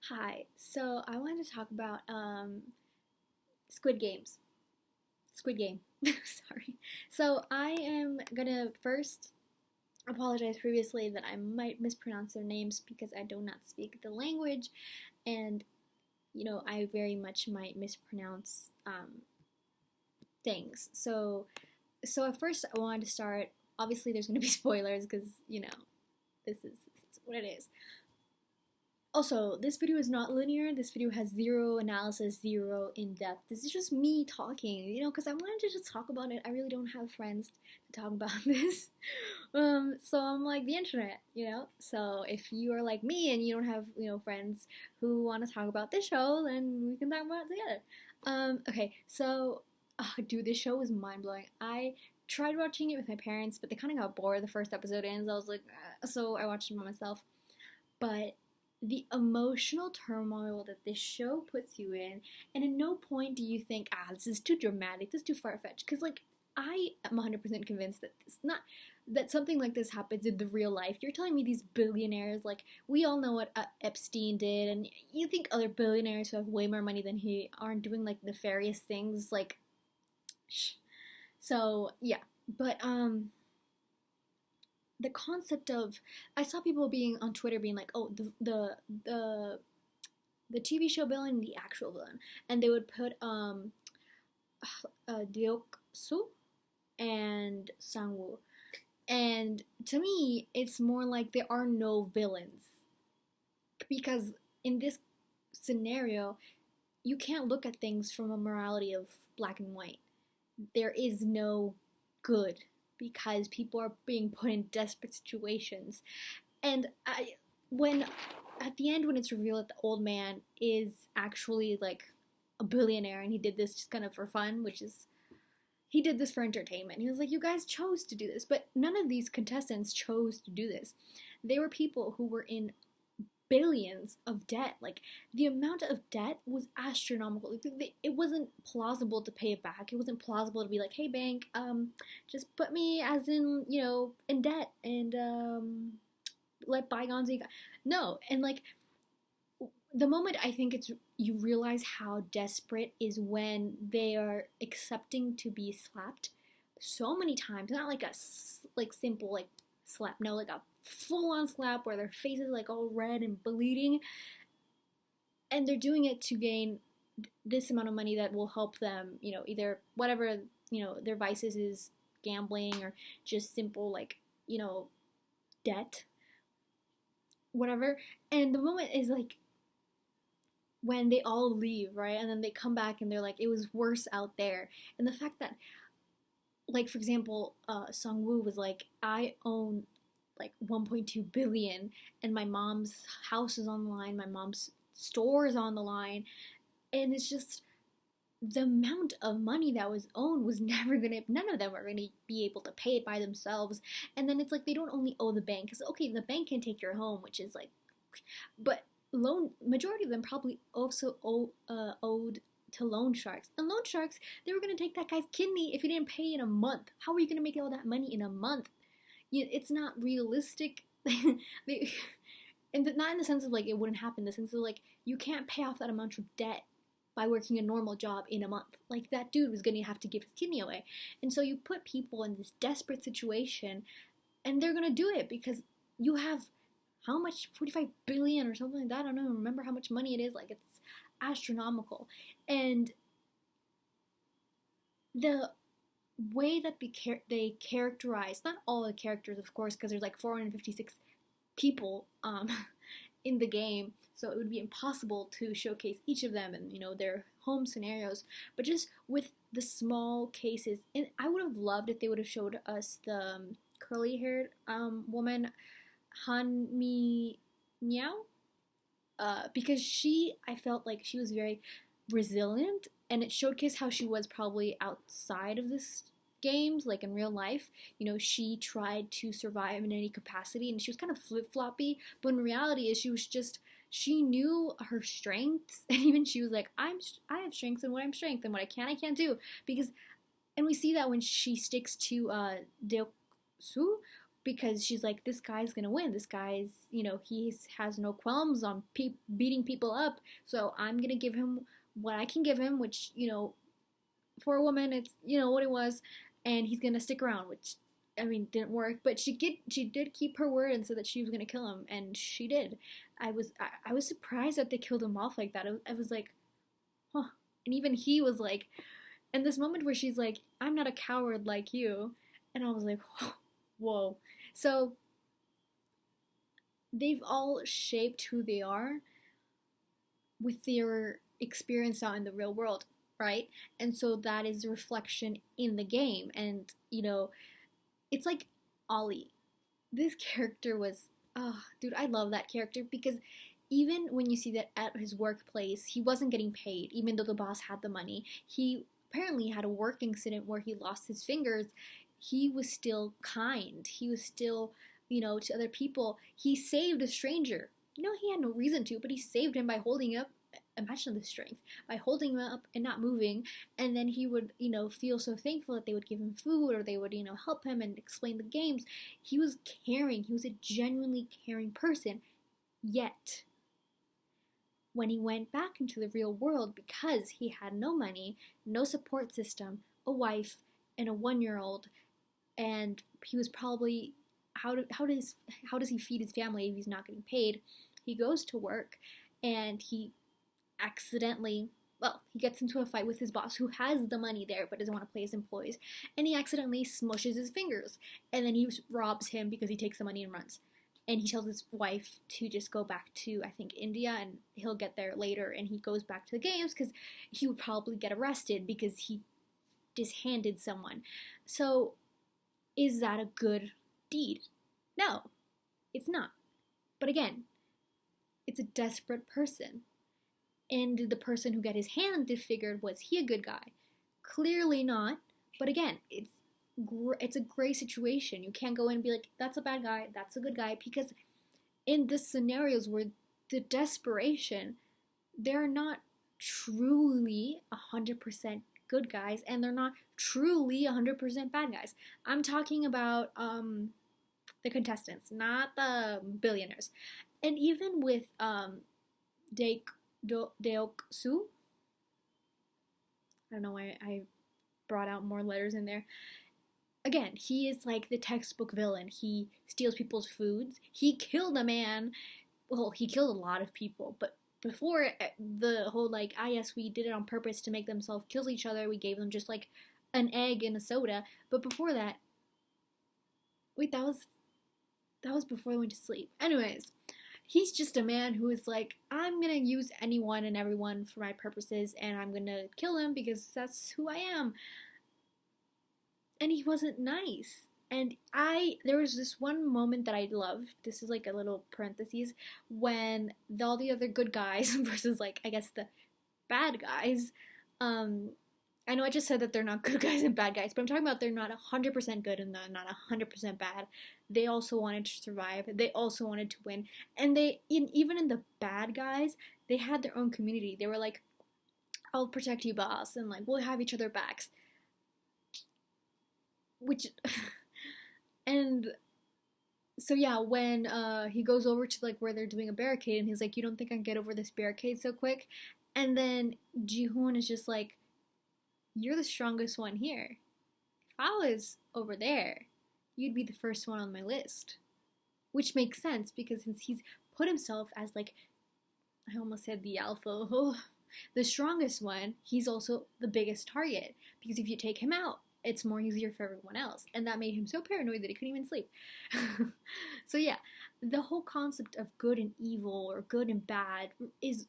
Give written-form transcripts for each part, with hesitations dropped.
Hi. So I wanted to talk about Squid Games. Squid Game. Sorry. So I am gonna first apologize previously that I might mispronounce their names because I do not speak the language, and I very much might mispronounce things. So at first I wanted to start. Obviously, there's gonna be spoilers because this is what it is. Also, this video is not linear. This video has zero analysis, zero in depth. This is just me talking, because I wanted to just talk about it. I really don't have friends to talk about this. So I'm like the internet. So if you are like me and you don't have, friends who want to talk about this show, then we can talk about it together. Okay, so, dude, this show was mind blowing. I tried watching it with my parents, but they kind of got bored the first episode ends. I was like, so I watched it by myself. But the emotional turmoil that this show puts you in, and at no point do you think, this is too dramatic, this is too far-fetched, because, like, I am 100% convinced that it's not, that something like this happens in the real life. You're telling me these billionaires, like, we all know what Epstein did, and you think other billionaires who have way more money than he aren't doing, like, nefarious things, like, shh. So, yeah, but, the concept of, I saw people being on Twitter being like, oh, the TV show villain and the actual villain, and they would put Deok-soo and Sang-woo, and to me it's more like there are no villains, because in this scenario you can't look at things from a morality of black and white. There is no good because people are being put in desperate situations. And when at the end, when it's revealed that the old man is actually like a billionaire and he did this just kind of for fun, which is, he did this for entertainment. He was like, you guys chose to do this, but none of these contestants chose to do this. They were people who were in billions of debt. Like, the amount of debt was astronomical. It wasn't plausible to pay it back. It wasn't plausible to be like, hey bank, just put me as in, in debt, and let bygones be. No. And like, the moment I think it's, you realize how desperate is when they are accepting to be slapped so many times. Not like a like simple like slap, no, like a full-on slap where their face is like all red and bleeding, and they're doing it to gain this amount of money that will help them, either whatever, their vices is gambling or just simple, like, debt, whatever. And the moment is like when they all leave, right, and then they come back and they're like, it was worse out there. And the fact that, like, for example, Sung-woo was like, I own like 1.2 billion and my mom's house is on the line, my mom's store is on the line, and it's just the amount of money that was owned was never gonna, none of them were gonna be able to pay it by themselves. And then it's like they don't only owe the bank, because okay, the bank can take your home, which is like, but majority of them probably also owed to loan sharks. And loan sharks, they were gonna take that guy's kidney if he didn't pay in a month. How are you gonna make all that money in a month? It's not realistic. And not in the sense of like it wouldn't happen, in the sense of like you can't pay off that amount of debt by working a normal job in a month. Like, that dude was gonna have to give his kidney away. And so you put people in this desperate situation, and they're gonna do it because you have how much, 45 billion or something like that. I don't know, remember how much money it is. Like, it's astronomical. And the way that they characterize, not all the characters, of course, because there's like 456 people in the game, so it would be impossible to showcase each of them and their home scenarios, but just with the small cases. And I would have loved if they would have showed us the curly haired woman, Han Mi Miao, because I felt like she was very resilient, and it showcased how she was probably outside of this games, like in real life. She tried to survive in any capacity, and she was kind of flip-floppy, but in reality is she knew her strengths, and even she was like, I have strengths, and what I'm strength, and what I can't do, because, and we see that when she sticks to Deok-soo, because she's like, this guy's gonna win. This guy's, he has no qualms on beating people up. So I'm gonna give him what I can give him, which, for a woman, it's, what it was. And he's gonna stick around, which, I mean, didn't work. But she did keep her word and said that she was gonna kill him. And she did. I was surprised that they killed him off like that. I was like, huh. And even he was like, and this moment where she's like, I'm not a coward like you. And I was like, whoa. So they've all shaped who they are with their experience out in the real world, right? And so that is a reflection in the game. And, it's like Ollie. This character was, oh, dude, I love that character because even when you see that at his workplace, he wasn't getting paid, even though the boss had the money. He apparently had a work incident where he lost his fingers. He was still kind. He was still, to other people. He saved a stranger. He had no reason to, but he saved him by holding up. Imagine the strength, by holding him up and not moving. And then he would, feel so thankful that they would give him food or they would, help him and explain the games. He was caring. He was a genuinely caring person. Yet, when he went back into the real world, because he had no money, no support system, a wife, and a 1-year-old, and he was probably, how does he feed his family if he's not getting paid? He goes to work, and he gets into a fight with his boss who has the money there but doesn't want to pay his employees, and he accidentally smushes his fingers, and then he robs him because he takes the money and runs. And he tells his wife to just go back to, I think, India, and he'll get there later, and he goes back to the games because he would probably get arrested because he dishanded someone. So, is that a good deed? No, it's not. But again, it's a desperate person. And did the person who got his hand disfigured, was he a good guy? Clearly not. But again, it's a gray situation. You can't go in and be like, that's a bad guy, that's a good guy, because in the scenarios where the desperation, they're not truly 100% good guys, and they're not truly 100% bad guys. I'm talking about the contestants, not the billionaires. And even with Deok-su, I don't know why I brought out more letters in there. Again, he is like the textbook villain. He steals people's foods. He killed a man. Well, he killed a lot of people, but before the whole like, yes, we did it on purpose to make themselves kill each other. We gave them just like an egg and a soda. But before that, wait, that was before they went to sleep. Anyways, he's just a man who is like, I'm gonna use anyone and everyone for my purposes, and I'm gonna kill him because that's who I am. And he wasn't nice. And there was this one moment that I loved. This is like a little parentheses, when all the other good guys versus like, I guess the bad guys, I know I just said that they're not good guys and bad guys, but I'm talking about they're not 100% good and they're not 100% bad. They also wanted to survive. They also wanted to win. And even in the bad guys, they had their own community. They were like, I'll protect you, boss, and like, we'll have each other backs. Which, and so yeah, when he goes over to like where they're doing a barricade, and he's like, you don't think I can get over this barricade so quick? And then Ji-hoon is just like, you're the strongest one here. If I was over there, you'd be the first one on my list. Which makes sense, because since he's put himself as like, I almost said the alpha, the strongest one, he's also the biggest target. Because if you take him out, it's more easier for everyone else. And that made him so paranoid that he couldn't even sleep. So yeah, the whole concept of good and evil, or good and bad, is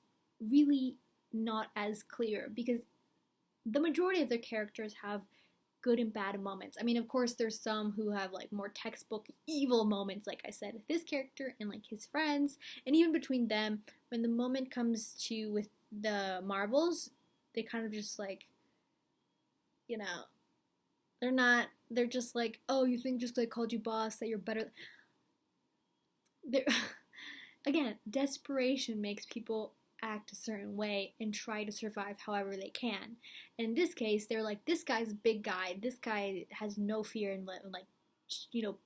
really not as clear, because the majority of their characters have good and bad moments. I mean, of course, there's some who have like more textbook evil moments, like I said, this character and like his friends, and even between them, when the moment comes to with the marbles, they kind of just like, they're just like, oh, you think just because I called you boss that you're better? Again, desperation makes people act a certain way and try to survive however they can. And in this case, they're like, this guy's a big guy. This guy has no fear and like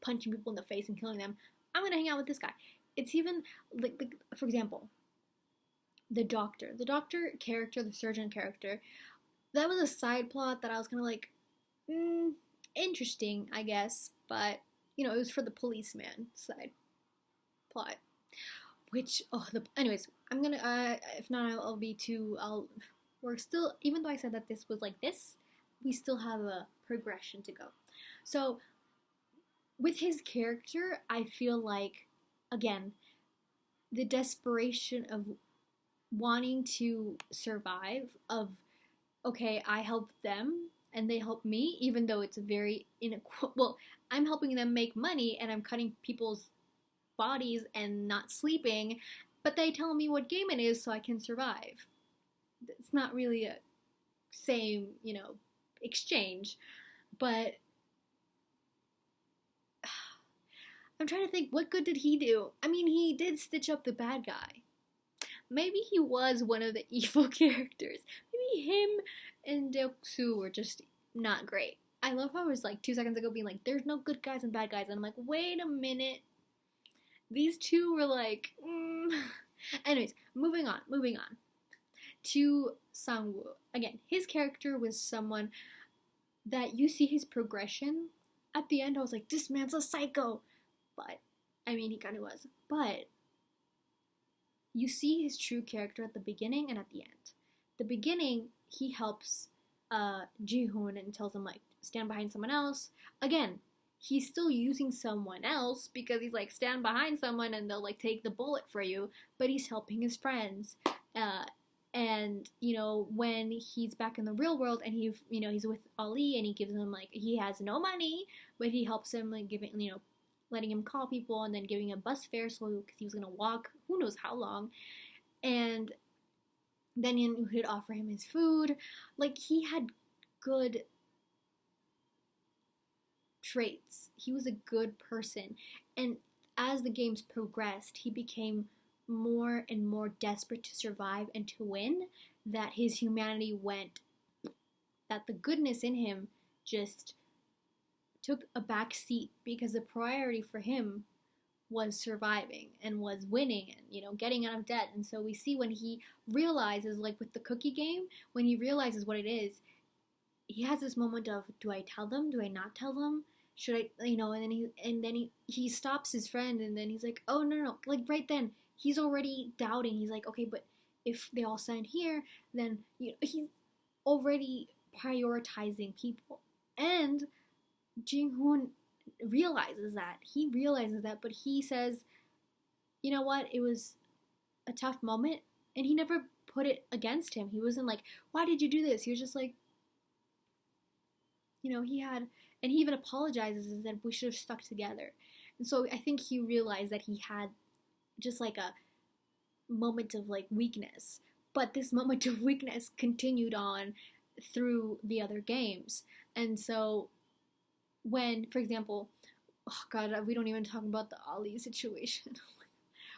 punching people in the face and killing them. I'm gonna hang out with this guy. It's even like for example, the doctor character, the surgeon character. That was a side plot that I was kind of like, interesting, I guess, but it was for the policeman side plot. Which anyways, I'm gonna if not I'll be too we're still, even though I said that this was like this, we still have a progression to go. So with his character, I feel like, again, the desperation of wanting to survive, of okay, I help them and they help me, even though it's a very well, I'm helping them make money and I'm cutting people's bodies and not sleeping, but they tell me what game it is so I can survive. It's not really a same, exchange, but I'm trying to think, what good did he do? I mean, he did stitch up the bad guy. Maybe he was one of the evil characters. Maybe him and Deoksu were just not great. I love how it was like 2 seconds ago being like, there's no good guys and bad guys, and I'm like, wait a minute. These two were like, Anyways, moving on. To Sangwoo. Again, his character was someone that you see his progression. At the end, I was like, this man's a psycho. But, I mean, he kind of was. But, you see his true character at the beginning and at the end. The beginning, he helps Ji-hoon and tells him, like, stand behind someone else. Again, he's still using someone else because he's like, stand behind someone and they'll like take the bullet for you, but he's helping his friends. And when he's back in the real world and he's with Ali and he gives him, like, he has no money, but he helps him, like, giving, letting him call people and then giving him bus fare because he was gonna walk who knows how long, and then he would offer him his food. Like, he had good traits. He was a good person. And as the games progressed, he became more and more desperate to survive and to win, that his humanity that the goodness in him just took a back seat, because the priority for him was surviving and was winning and, getting out of debt. And so we see when he realizes, like with the cookie game, when he realizes what it is, he has this moment of, do I tell them? Do I not tell them? Should I, and then he stops his friend, and then he's like, oh, no, like right then, he's already doubting. He's like, okay, but if they all stand here, then, he's already prioritizing people. And Jin-hoon realizes that. He realizes that, but he says, you know what, it was a tough moment, and he never put it against him. He wasn't like, why did you do this? He was just like, and he even apologizes and said, we should have stuck together. And so I think he realized that he had just like a moment of like weakness, but this moment of weakness continued on through the other games. And so when, for example, oh god, we don't even talk about the Ali situation.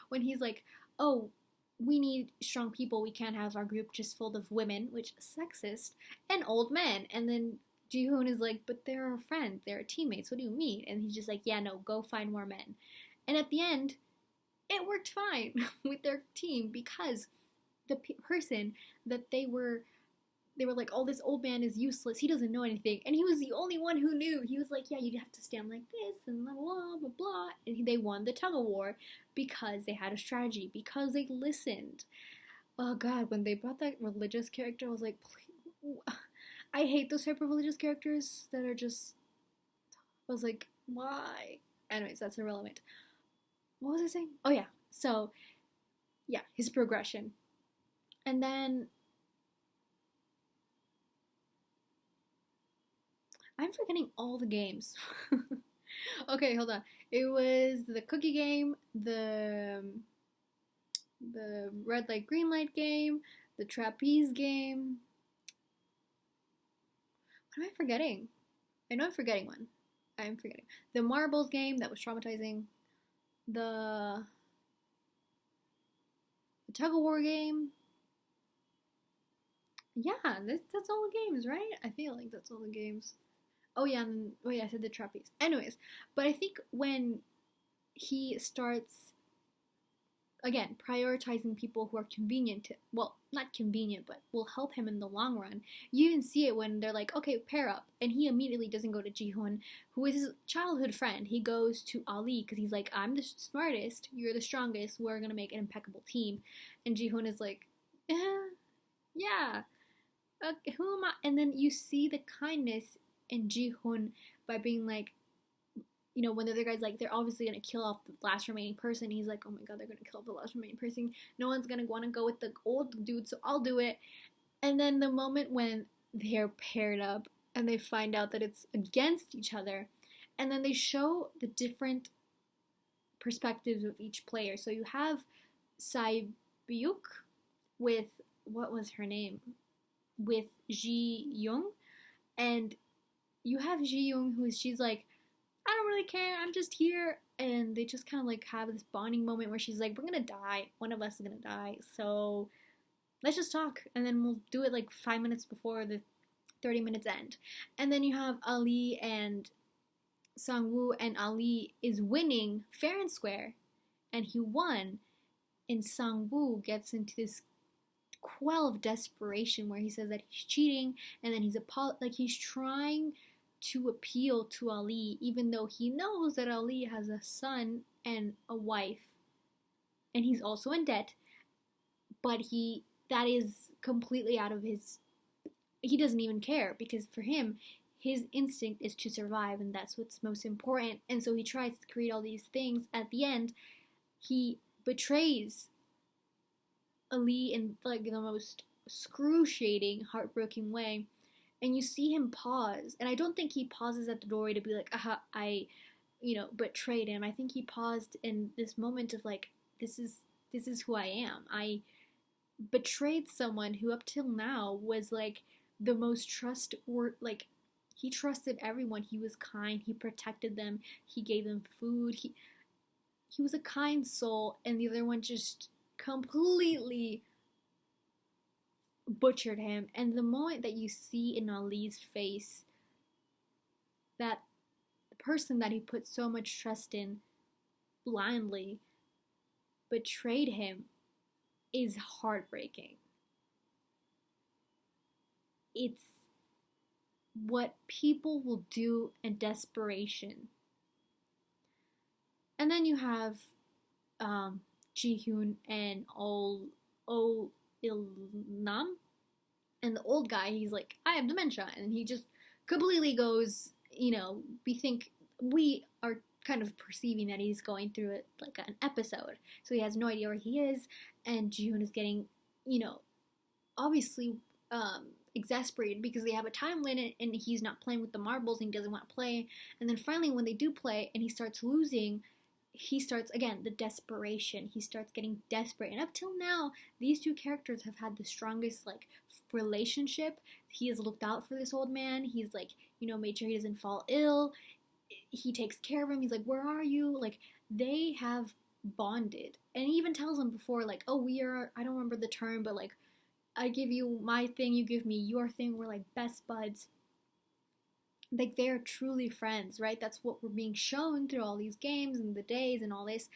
When he's like, oh, we need strong people, we can't have our group just full of women, which is sexist, and old men. And then Ji-hoon is like, but they're our friends, they're our teammates, what do you mean? And he's just like, yeah, no, go find more men. And at the end, it worked fine with their team, because the person that they were like, oh, this old man is useless, he doesn't know anything, and he was the only one who knew. He was like, yeah, you have to stand like this and blah blah blah blah, and they won the tug of war because they had a strategy, because they listened. Oh god, when they brought that religious character, I was like, please. I hate those type of religious characters that are just, I was like, why? Anyways, that's irrelevant. What was I saying? Oh yeah, so yeah, his progression. And then I'm forgetting all the games. Okay, hold on. It was the cookie game, the red light, green light game, the trapeze game. What am I forgetting? I know I'm forgetting one. I'm forgetting. The marbles game, that was traumatizing. The tug of war game. Yeah, that's all the games, right? I feel like that's all the games. Oh yeah, wait, I said the trapeze. Anyways, but I think when he starts again prioritizing people who are convenient to, well, not convenient, but will help him in the long run. You even see it when they're like, okay, pair up, and he immediately doesn't go to Jihoon, who is his childhood friend. He goes to Ali because he's like, I'm the smartest, you're the strongest, we're gonna make an impeccable team. And Jihoon is like, yeah, who am I? And then you see the kindness in Jihoon by being like, when the other guy's like, they're obviously gonna kill off the last remaining person. He's like, oh my god, they're gonna kill off the last remaining person. No one's gonna want to go with the old dude, so I'll do it. And then the moment when they're paired up and they find out that it's against each other, and then they show the different perspectives of each player. So you have Sae-byuk with, what was her name? With Ji-young, and you have Ji-young she's like, I don't really care, I'm just here. And they just kind of like have this bonding moment where she's like, we're gonna die, one of us is gonna die, so let's just talk, and then we'll do it like 5 minutes before the 30 minutes end. And then you have Ali and Sang-woo, and Ali is winning fair and square, and he won, and Sang-woo gets into this quell of desperation where he says that he's cheating, and then he's trying to appeal to Ali, even though he knows that Ali has a son and a wife, and he's also in debt, but that is completely out of he doesn't even care, because for him, his instinct is to survive, and that's what's most important. And so he tries to create all these things. At the end, he betrays Ali in like the most excruciating, heartbreaking way. And you see him pause, and I don't think he pauses at the doorway to be like, aha, I betrayed him. I think he paused in this moment of like, this is who I am. I betrayed someone who up till now was like the most like, he trusted everyone. He was kind, he protected them, he gave them food, he was a kind soul, and the other one just completely butchered him. And the moment that you see in Ali's face that the person that he put so much trust in blindly betrayed him is heartbreaking. It's what people will do in desperation. And then you have Ji-hyun and Oh Il-nam, and the old guy, he's like, I have dementia, and he just completely goes, we are kind of perceiving that he's going through it like an episode, so he has no idea where he is, and Ji-hyun is getting, obviously exasperated because they have a time limit and he's not playing with the marbles and he doesn't want to play. And then finally when they do play and he starts losing, he starts, again, the desperation. He starts getting desperate. And up till now, these two characters have had the strongest, like, relationship. He has looked out for this old man. He's, like, made sure he doesn't fall ill. He takes care of him. He's like, where are you? Like, they have bonded. And he even tells him before, like, oh, I don't remember the term, but, like, I give you my thing, you give me your thing. We're, like, best buds. Like, they're truly friends, right? That's what we're being shown through all these games and the days and all this.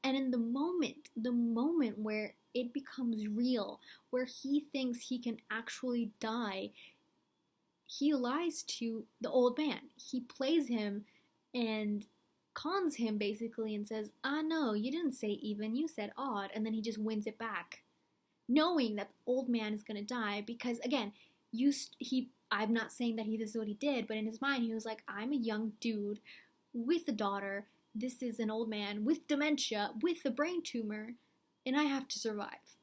And in the moment where it becomes real, where he thinks he can actually die, he lies to the old man. He plays him and cons him basically and says, no, you didn't say even, you said odd. And then he just wins it back, knowing that the old man is going to die because, again, I'm not saying that this is what he did, but in his mind he was like, I'm a young dude with a daughter, this is an old man with dementia, with a brain tumor, and I have to survive.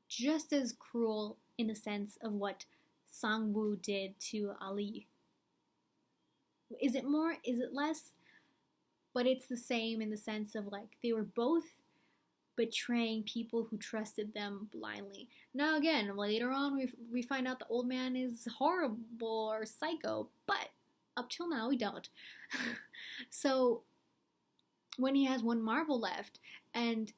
Just as cruel in the sense of what Sang-woo did to Ali. Is it more? Is it less? But it's the same in the sense of, like, they were both betraying people who trusted them blindly. Now again, later on we find out the old man is horrible or psycho, but up till now we don't. So when he has one marble left, and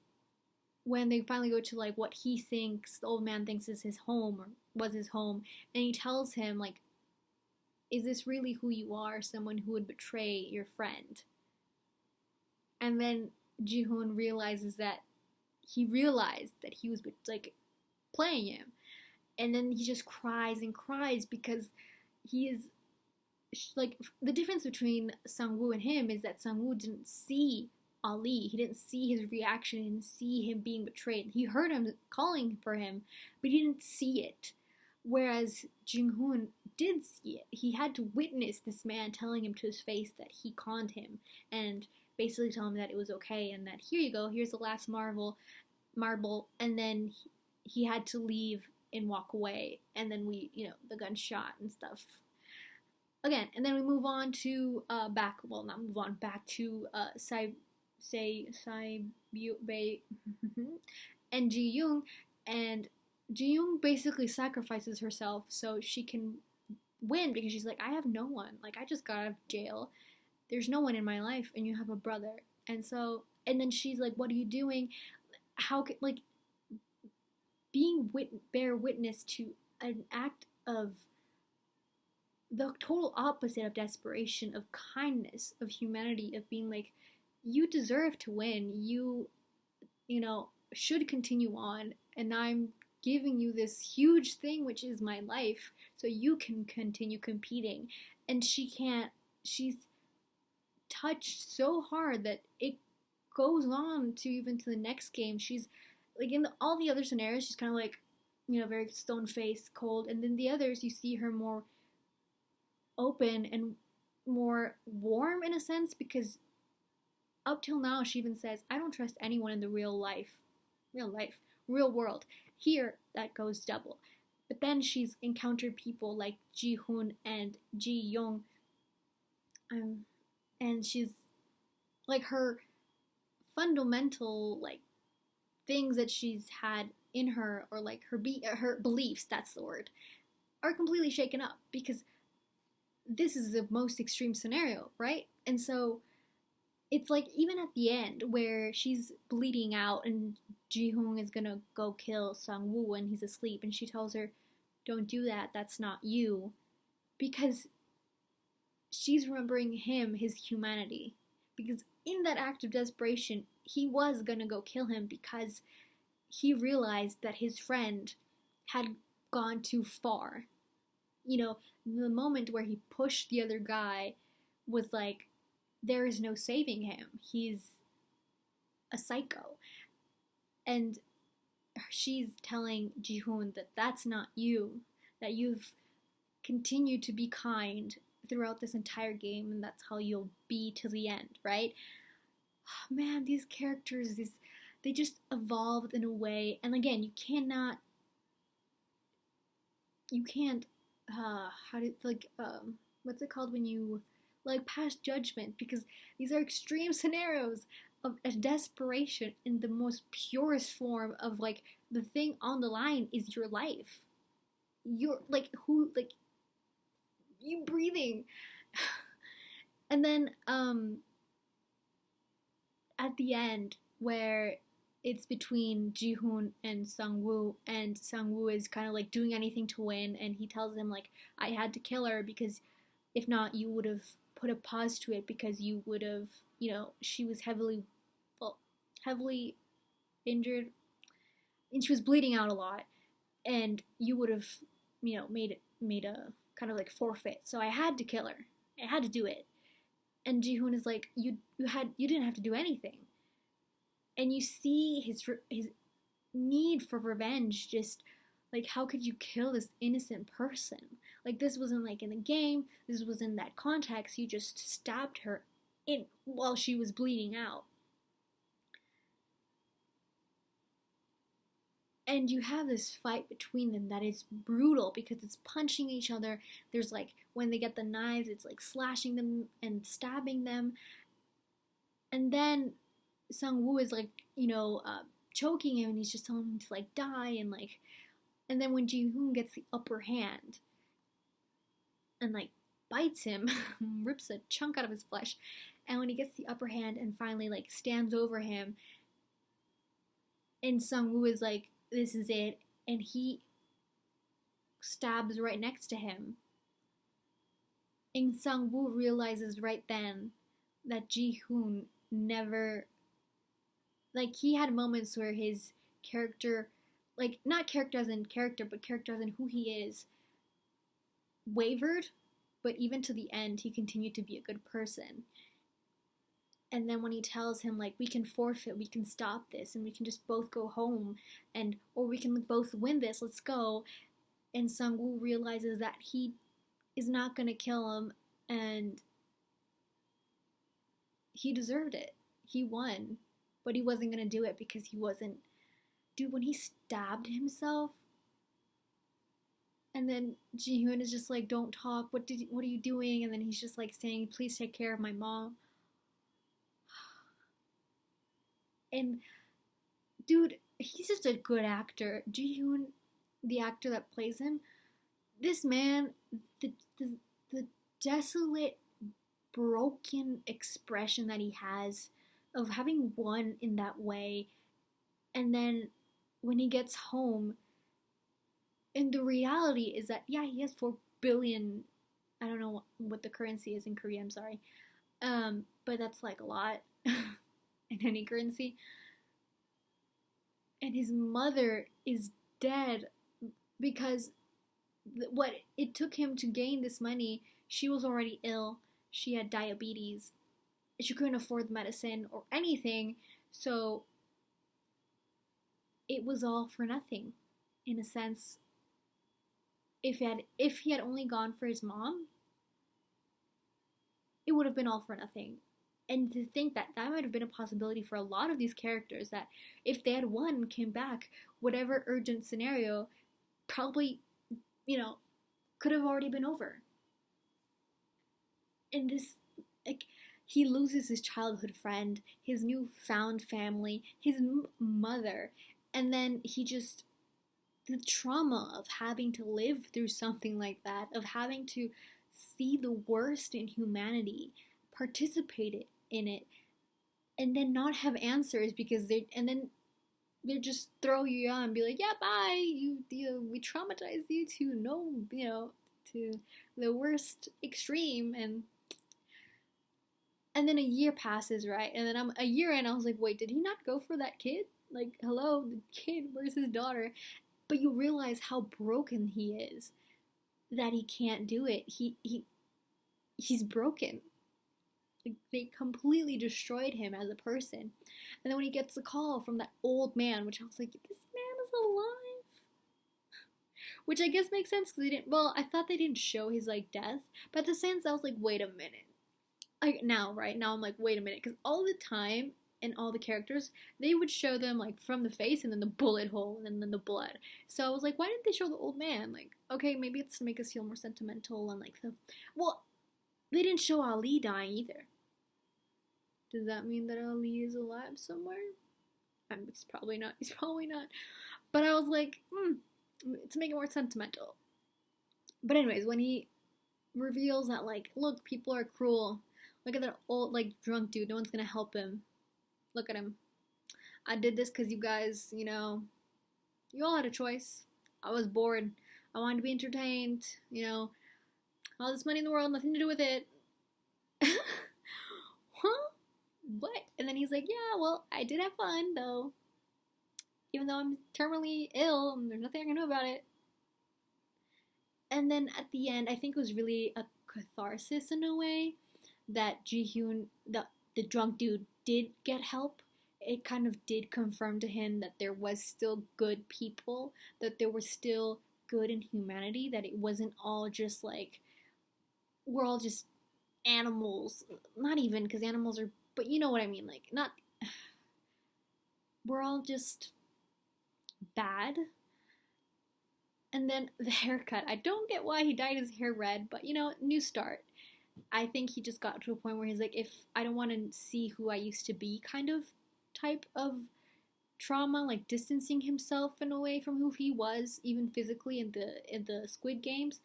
when they finally go to, like, what he thinks the old man thinks is his home or was his home, and he tells him, like, is this really who you are, someone who would betray your friend? And then Ji-hoon realized that he was like playing him, and then he just cries and cries because he is like, the difference between Sang-woo and him is that Sang-woo didn't see Ali. He didn't see his reaction. He didn't see him being betrayed. He heard him calling for him, but he didn't see it. Whereas Jung-hoon did see it. He had to witness this man telling him to his face that he conned him and basically tell him that it was okay and that here you go, here's the last marble, and then he had to leave and walk away, and then the gunshot and stuff. Again, and then we move on to back to and Ji-young, and Ji-young basically sacrifices herself so she can win because she's like, I have no one. Like, I just got out of jail. There's no one in my life, and you have a brother. And then she's like, what are you doing? How could, like, bear witness to an act of the total opposite of desperation, of kindness, of humanity, of being like, you deserve to win. You should continue on, and I'm giving you this huge thing, which is my life, so you can continue competing. And she can't. She's touched so hard that it goes on to even to the next game. She's like, in all the other scenarios, she's kind of like, very stone-faced, cold, and then the others, you see her more open and more warm in a sense, because up till now she even says, I don't trust anyone in the real world. Here that goes double. But then she's encountered people like Ji-hoon and Ji-young, and she's like, her fundamental like things that she's had in her, or like her beliefs, that's the word, are completely shaken up, because this is the most extreme scenario, right? And so it's like, even at the end where she's bleeding out and Ji-hoon is gonna go kill Sang-woo when he's asleep, and she tells her, don't do that, that's not you, because she's remembering him, his humanity, because in that act of desperation, he was gonna go kill him because he realized that his friend had gone too far. The moment where he pushed the other guy was like, there is no saving him. He's a psycho. And she's telling Ji-hoon that that's not you, that you've continued to be kind throughout this entire game, and that's how you'll be to the end, right? Man, these characters, they just evolved in a way, and again, you can't, what's it called when you, like, pass judgment, because these are extreme scenarios of a desperation in the most purest form of, like, the thing on the line is your life. You're, like, you breathing. And then, at the end, where it's between Ji-hoon and Sang-woo is kind of like doing anything to win, and he tells him, like, I had to kill her because if not, you would have put a pause to it, because you would have, she was heavily injured, and she was bleeding out a lot, and you would have, made a kind of like forfeit. So I had to kill her. I had to do it. And Ji-hoon is like, you didn't have to do anything. And you see his need for revenge, just like, how could you kill this innocent person? Like, this wasn't like in the game, this was in that context, you just stabbed her while she was bleeding out. And you have this fight between them that is brutal, because it's punching each other. There's like, when they get the knives, it's like slashing them and stabbing them. And then Sang-woo is like, choking him, and he's just telling him to like die, and then when Ji-hoon gets the upper hand and like bites him, rips a chunk out of his flesh, and when he gets the upper hand and finally like stands over him, and Sang-woo is like, this is it, and he stabs right next to him, And Sang-woo realizes right then that Ji-hoon never, like, he had moments where his character, like, not character as in character, but character as in who he is, wavered, but even to the end, he continued to be a good person. And then when he tells him, like, we can forfeit, we can stop this, and we can just both go home, and or we can both win this, let's go. And Sang-woo realizes that he is not gonna kill him, and he deserved it. He won, but he wasn't gonna do it because he wasn't. Dude, when he stabbed himself, and then Ji-hoon is just like, "Don't talk. What are you doing?" And then he's just like saying, "Please take care of my mom." And dude, he's just a good actor. Ji-hoon, the actor that plays him, this man, the desolate, broken expression that he has of having won in that way, and then when he gets home, and the reality is that yeah, he has 4 billion. I don't know what the currency is in Korea. I'm sorry, but that's like a lot in any currency. And his mother is dead because what it took him to gain this money, she was already ill. She had diabetes. She couldn't afford medicine or anything, so it was all for nothing, in a sense. If he had only gone for his mom, it would have been all for nothing. And to think that that might have been a possibility for a lot of these characters, that if they had won and came back, whatever urgent scenario probably, you know, could have already been over. And this, like, he loses his childhood friend, his newfound family, his mother, and then he just, the trauma of having to live through something like that, of having to see the worst in humanity, participate in it, and then not have answers because they just throw you out and be like, yeah, bye. We traumatized you to to the worst extreme, and then a year passes, right? And then I'm a year in, I was like, wait, did he not go for that kid? Like, hello, the kid, where's his daughter? But you realize how broken he is, that he can't do it. He's broken. Like, they completely destroyed him as a person. And then when he gets the call from that old man, which I was like, this man is alive. Which I guess makes sense because they didn't. Well, I thought they didn't show his like death, but at the same time, I was like, wait a minute. Like now, right now, I'm like, wait a minute, because all the time and all the characters, they would show them like from the face and then the bullet hole and then the blood. So I was like, why didn't they show the old man? Like, okay, maybe it's to make us feel more sentimental and like the. Well, they didn't show Ali dying either. Does that mean that Ali is alive somewhere? It's probably not. He's probably not. But I was like, to make it more sentimental. But anyways, when he reveals that, like, look, people are cruel. Look at that old, like, drunk dude. No one's gonna help him. Look at him. I did this because you guys, you all had a choice. I was bored. I wanted to be entertained. All this money in the world, nothing to do with it. Huh? What? And then he's like, yeah, well, I did have fun, though. Even though I'm terminally ill, and there's nothing I can do about it. And then at the end, I think it was really a catharsis in a way that Ji-hoon, the drunk dude, did get help. It kind of did confirm to him that there was still good people, that there was still good in humanity, that it wasn't all just like, we're all just animals. Not even, because animals are, but you know what I mean, like, not, we're all just bad. And then the haircut. I don't get why he dyed his hair red, but new start. I think he just got to a point where he's like, if I don't want to see who I used to be, kind of type of trauma, like distancing himself in a way from who he was, even physically in the Squid Games.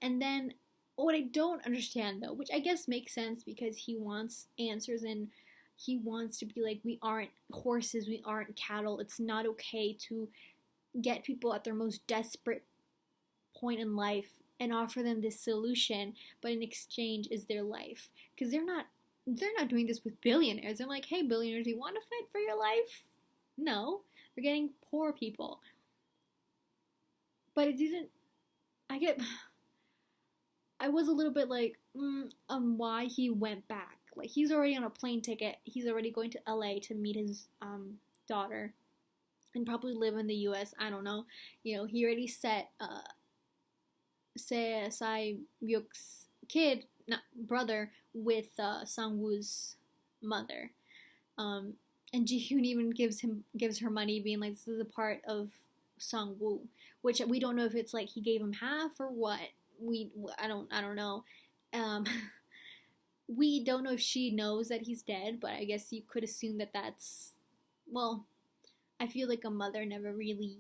And then what I don't understand though, which I guess makes sense because he wants answers and he wants to be like, we aren't horses, we aren't cattle. It's not okay to get people at their most desperate point in life and offer them this solution, but in exchange is their life. Because they're not doing this with billionaires. They're like, hey, billionaires, you want to fight for your life? No, they're getting poor people. But it didn't. I was a little bit like, why he went back. Like, he's already on a plane ticket. He's already going to LA to meet his daughter and probably live in the US. I don't know. He already set Sae-Byuk's brother with Sang-woo's mother. And Ji-hyun even gives her money, being like, this is a part of Sang-woo, which we don't know if it's like he gave him half or what. I don't know. We don't know if she knows that he's dead, but I guess you could assume that that's, well, I feel like a mother never really,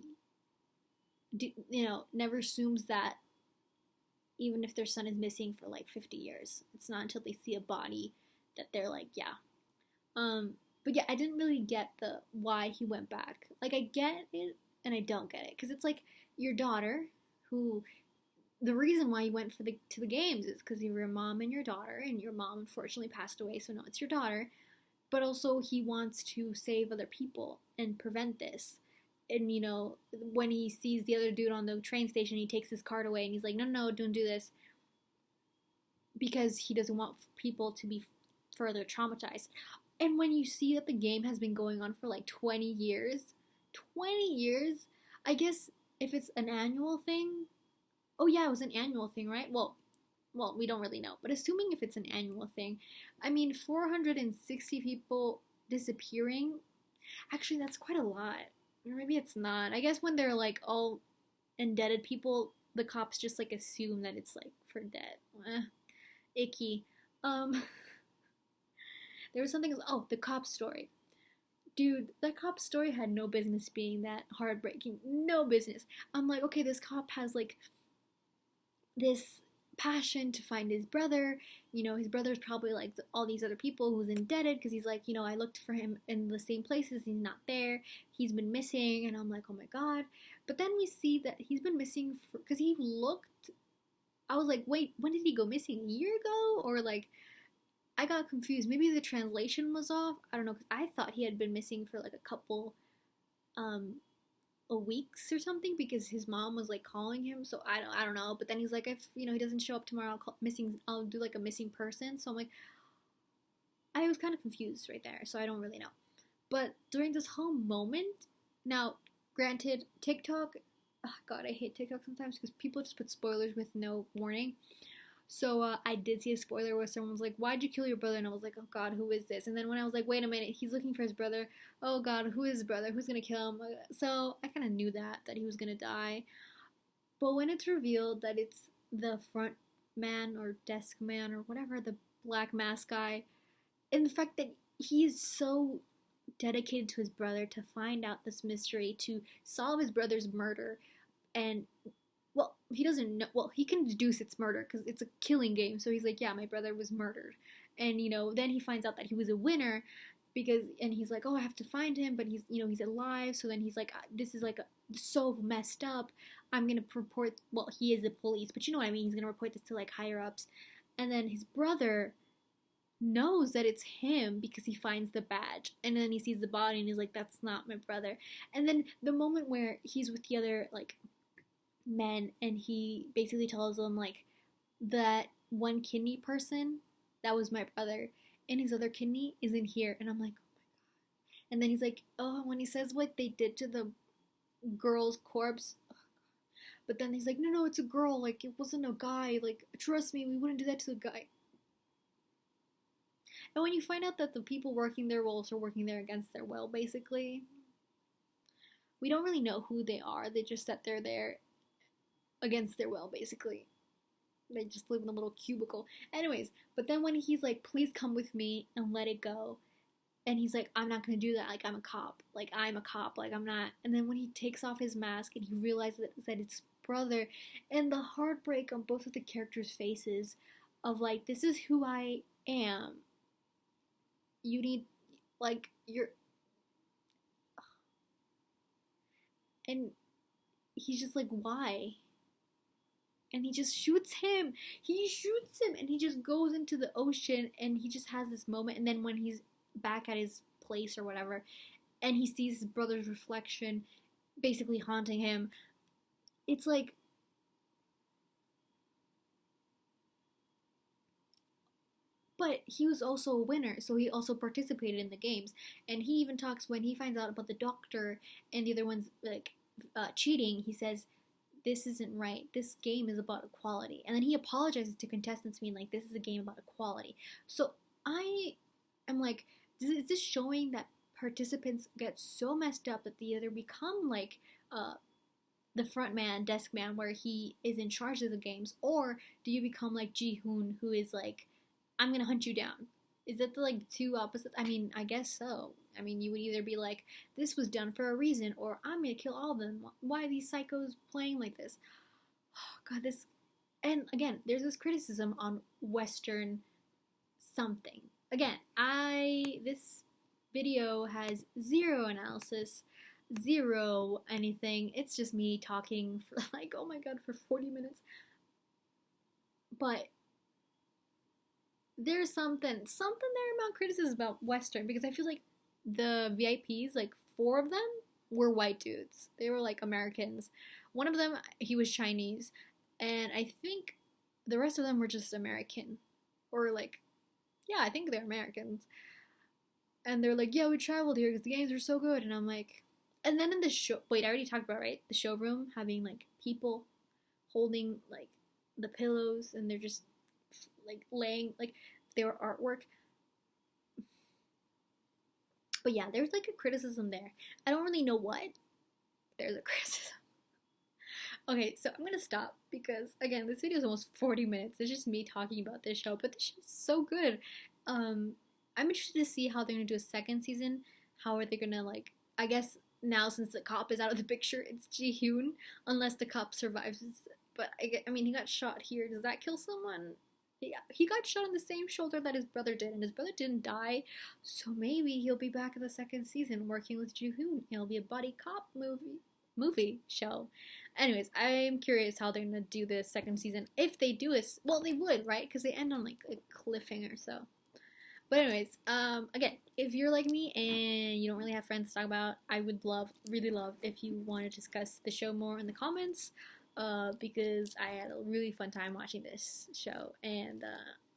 never assumes that, even if their son is missing for like 50 years. It's not until they see a body that they're like, yeah. But yeah, I didn't really get the why he went back. Like, I get it and I don't get it, because it's like your daughter, who, the reason why you went to the games is because you were your mom and your daughter, and your mom unfortunately passed away, so now it's your daughter. But also he wants to save other people and prevent this. And when he sees the other dude on the train station, he takes his card away and he's like, no, don't do this, because he doesn't want people to be further traumatized. And when you see that the game has been going on for like 20 years, I guess if it's an annual thing. Oh yeah, it was an annual thing, right? Well, we don't really know. But assuming if it's an annual thing, I mean, 460 people disappearing, actually that's quite a lot. Or maybe it's not. I guess when they're like all indebted people, the cops just like assume that it's like for debt. Icky. There was something, the cop story. Dude, that cop story had no business being that heartbreaking. No business. I'm like, okay, this cop has like this passion to find his brother. His brother's probably like all these other people who's indebted, because he's like, I looked for him in the same places, he's not there, he's been missing. And I'm like, oh my god. But then we see that he's been missing because he looked, I was like, wait, when did he go missing? A year ago? Or like, I got confused. Maybe the translation was off. I don't know, because I thought he had been missing for like a couple weeks or something, because his mom was like calling him. So I don't know. But then he's like, if he doesn't show up tomorrow, I'll do like a missing person. So I'm like, I was kind of confused right there. So I don't really know. But during this whole moment, now granted, TikTok, oh god, I hate TikTok sometimes because people just put spoilers with no warning. So I did see a spoiler where someone was like, why'd you kill your brother? And I was like, oh god, who is this? And then when I was like, wait a minute, he's looking for his brother. Oh god, who is his brother? Who's gonna kill him? So I kind of knew that he was gonna die. But when it's revealed that it's the front man or desk man or whatever, the black mask guy, and the fact that he's so dedicated to his brother to find out this mystery, to solve his brother's murder, and well, he doesn't know. Well, he can deduce it's murder because it's a killing game. So he's like, yeah, my brother was murdered. And, then he finds out that he was a winner and he's like, oh, I have to find him. But he's alive. So then he's like, this is like so messed up. I'm going to report, well, he is the police, but you know what I mean? He's going to report this to like higher ups. And then his brother knows that it's him because he finds the badge. And then he sees the body and he's like, that's not my brother. And then the moment where he's with the other, like, men, and he basically tells them like, that one kidney person, that was my brother, and his other kidney isn't here. And I'm like, oh my god. And then he's like, oh, when he says what they did to the girl's corpse, but then he's like, no, it's a girl, like it wasn't a guy, like trust me, we wouldn't do that to the guy. And when you find out that the people working there were also working there against their will, basically, we don't really know who they are. They just that they're there against their will, basically. They just live in a little cubicle. Anyways, but then when he's like, please come with me and let it go. And he's like, I'm not going to do that. Like, I'm a cop. Like, I'm not. And then when he takes off his mask and he realizes that it's brother, and the heartbreak on both of the characters' faces of like, this is who I am. You need, like, you're... And he's just like, why? and he just shoots him. He shoots him, and he just goes into the ocean, and he just has this moment. And then when he's back at his place or whatever, and he sees his brother's reflection basically haunting him, it's like, but he was also a winner, so he also participated in the games. And he even talks when he finds out about the doctor and the other ones like cheating. He says, "This isn't right. This game is about equality." And then he apologizes to contestants, being like, "This is a game about equality." So I am like, is this showing that participants get so messed up that they either become like the front man, desk man, where he is in charge of the games, or do you become like Ji Hoon, who is like, I'm gonna hunt you down? Is that the like two opposites? I mean, I guess so. I mean, you would either be like, this was done for a reason, or I'm gonna kill all of them. Why are these psychos playing like this? Oh, God, this. And again, there's this criticism on Western something. Again, this video has zero analysis, zero anything. It's just me talking for like, oh my God, for 40 minutes. But there's something there about criticism about Western, because I feel like the VIPs, like 4 of them, were white dudes. They were like Americans. One of them, he was Chinese, and I think the rest of them were just American, or like, yeah, I think they're Americans. And they're like, yeah, we traveled here because the games are so good. And I'm like, and then in the show, wait, I already talked about, right? The showroom having like people holding like the pillows, and they're just like laying like their artwork. But yeah, there's like a criticism there. I don't really know what. There's a criticism. Okay, so I'm gonna stop because again, this video is almost 40 minutes. It's just me talking about this show, but this show's so good. I'm interested to see how they're gonna do a second season. How are they gonna like? I guess now since the cop is out of the picture, it's Ji Hyun, unless the cop survives. But I mean, he got shot here. Does that kill someone? Yeah, he got shot on the same shoulder that his brother did, and his brother didn't die. So maybe he'll be back in the second season working with Ji Hoon. It'll be a buddy cop movie show. Anyways, I'm curious how they're gonna do this second season. If they do this, well, they would, right? Because they end on like a cliffhanger. So, but anyways, again, if you're like me and you don't really have friends to talk about, I would really love, if you want to discuss the show more in the comments. Because I had a really fun time watching this show, and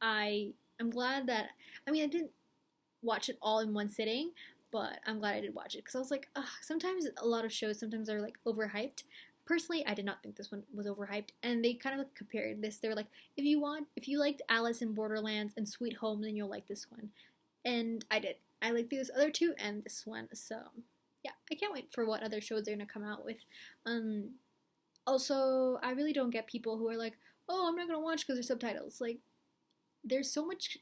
I'm glad that, I mean, I didn't watch it all in one sitting, but I'm glad I did watch it, because I was like, ugh, sometimes a lot of shows sometimes are like overhyped. Personally, I did not think this one was overhyped, and they kind of like compared this. They were like, if you liked Alice in Borderlands and Sweet Home, then you'll like this one, and I did. I liked these other two and this one, so yeah, I can't wait for what other shows they're gonna come out with. Also, I really don't get people who are like, oh, I'm not gonna watch because there's subtitles. Like, there's so much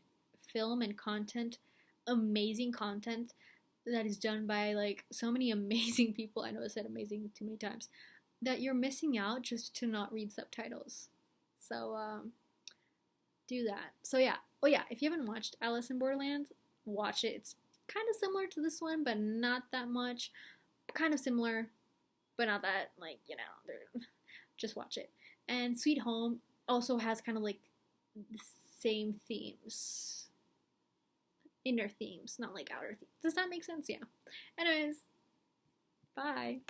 film and content, amazing content, that is done by like so many amazing people. I know I said amazing too many times, that you're missing out just to not read subtitles. So do that. So yeah. Oh yeah, if you haven't watched Alice in Borderlands, watch it. It's kind of similar to this one, but not that much. Kind of similar, but not that, like, just watch it. And Sweet Home also has kind of like the same themes, inner themes, not like outer themes. Does that make sense? Yeah. Anyways, bye.